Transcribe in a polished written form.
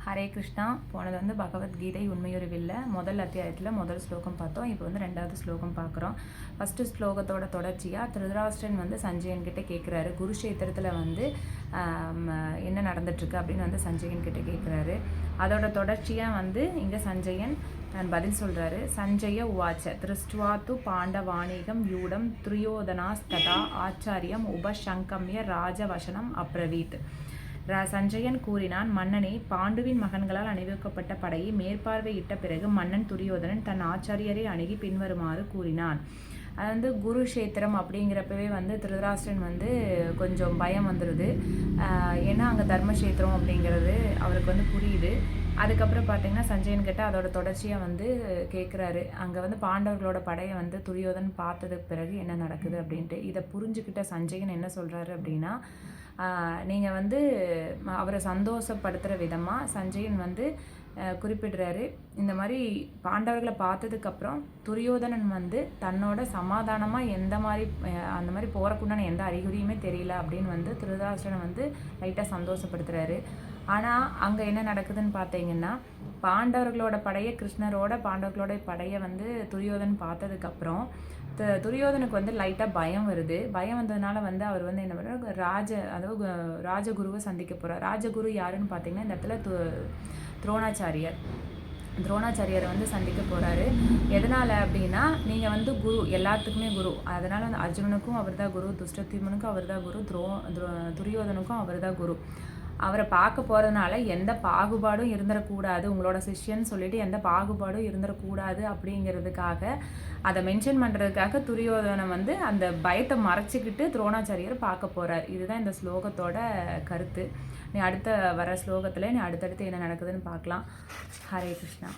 ஹரே கிருஷ்ணா. போனது வந்து பகவத்கீதை உண்மையுறவில்லை முதல் அத்தியாயத்தில் முதல் ஸ்லோகம் பார்த்தோம். இப்போ வந்து ரெண்டாவது ஸ்லோகம் பார்க்குறோம். ஃபஸ்ட்டு ஸ்லோகத்தோட தொடர்ச்சியாக திருதராஷ்டிரன் வந்து சஞ்சயன் கிட்டே கேட்குறாரு, குருஷேத்திரத்தில் வந்து என்ன நடந்துட்டுருக்கு அப்படின்னு வந்து சஞ்சயன் கிட்டே கேட்குறாரு. அதோட தொடர்ச்சியாக வந்து இங்கே சஞ்சயன் பதில் சொல்கிறாரு. சஞ்சய உவாச்ச திருஷ்டுவாத்து பாண்டவாணிகம் யூடம் துரியோதனாஸ்ததா ஆச்சாரியம் உபசங்கம்ய ராஜவசனம் அப்ரவீத். சஞ்சயன் கூறினான், மன்னனே, பாண்டுவின் மகன்களால் அணிவிக்கப்பட்ட படையை மேற்பார்வையிட்ட பிறகு மன்னன் துரியோதனன் தன் ஆச்சாரியரை அணுகி பின்வருமாறு கூறினான். அது வந்து குருஷேத்திரம் அப்படிங்கிறப்பவே வந்து திருதராஷ்டிரன் வந்து கொஞ்சம் பயம் வந்துடுது. ஏன்னா அங்கே தர்மக்ஷேத்திரம் அப்படிங்கிறது அவருக்கு வந்து புரியுது. அதுக்கப்புறம் பார்த்தீங்கன்னா சஞ்சயன் கிட்ட அதோட தொடர்ச்சியாக வந்து கேட்குறாரு, அங்கே வந்து பாண்டவர்களோட படையை வந்து துரியோதன் பார்த்ததுக்கு பிறகு என்ன நடக்குது அப்படின்ட்டு. இதை புரிஞ்சுக்கிட்ட சஞ்சயன் என்ன சொல்கிறாரு அப்படின்னா, நீங்கள் வந்து அவரை சந்தோஷப்படுத்துகிற விதமாக சஞ்சயன் வந்து குறிப்பிடுறாரு. இந்த மாதிரி பாண்டவர்களை பார்த்ததுக்கப்புறம் துரியோதனன் வந்து தன்னோட சமாதானமாக அந்த மாதிரி போகிறக்குண்டான எந்த அறிகுறியுமே தெரியல அப்படின்னு வந்து திருதராஷ்டிரனை வந்து லைட்டாக சந்தோஷப்படுத்துகிறாரு. ஆனால் அங்கே என்ன நடக்குதுன்னு பார்த்தீங்கன்னா, பாண்டவர்களோட பாண்டவர்களோட படையை வந்து துரியோதன் பார்த்ததுக்கப்புறம் துரியோதனுக்கு வந்து லைட்டாக பயம் வருது. பயம் வந்ததுனால வந்து அவர் வந்து என்ன பண்ணுறாரு, ராஜகுருவை சந்திக்க போகிறார். ராஜகுரு யாருன்னு பார்த்தீங்கன்னா இந்த இடத்துல துரோணாச்சாரியரை வந்து சந்திக்க போகிறாரு. எதனால் அப்படின்னா, நீங்கள் வந்து குரு, எல்லாத்துக்குமே குரு. அதனால் வந்து அர்ஜுனனுக்கும் அவர் தான் குரு, துஷ்டத்யும்னுக்கும் அவர் தான் குரு, துரியோதனுக்கும் அவர் தான் குரு. அவரை பார்க்க போகிறதுனால எந்த பாகுபாடும் இருந்துடக்கூடாது, உங்களோட சிஷ்யன்னு சொல்லிட்டு எந்த பாகுபாடும் இருந்துடக்கூடாது அப்படிங்கிறதுக்காக, அதை மென்ஷன் பண்ணுறதுக்காக துரியோதனை வந்து அந்த பயத்தை மறைச்சிக்கிட்டு துரோணாச்சாரியரை பார்க்க போகிறார். இதுதான் இந்த ஸ்லோகத்தோட கருத்து. நீ அடுத்த வர ஸ்லோகத்தில் நீ அடுத்தடுத்து என்ன நடக்குதுன்னு பார்க்கலாம். ஹரே கிருஷ்ணா.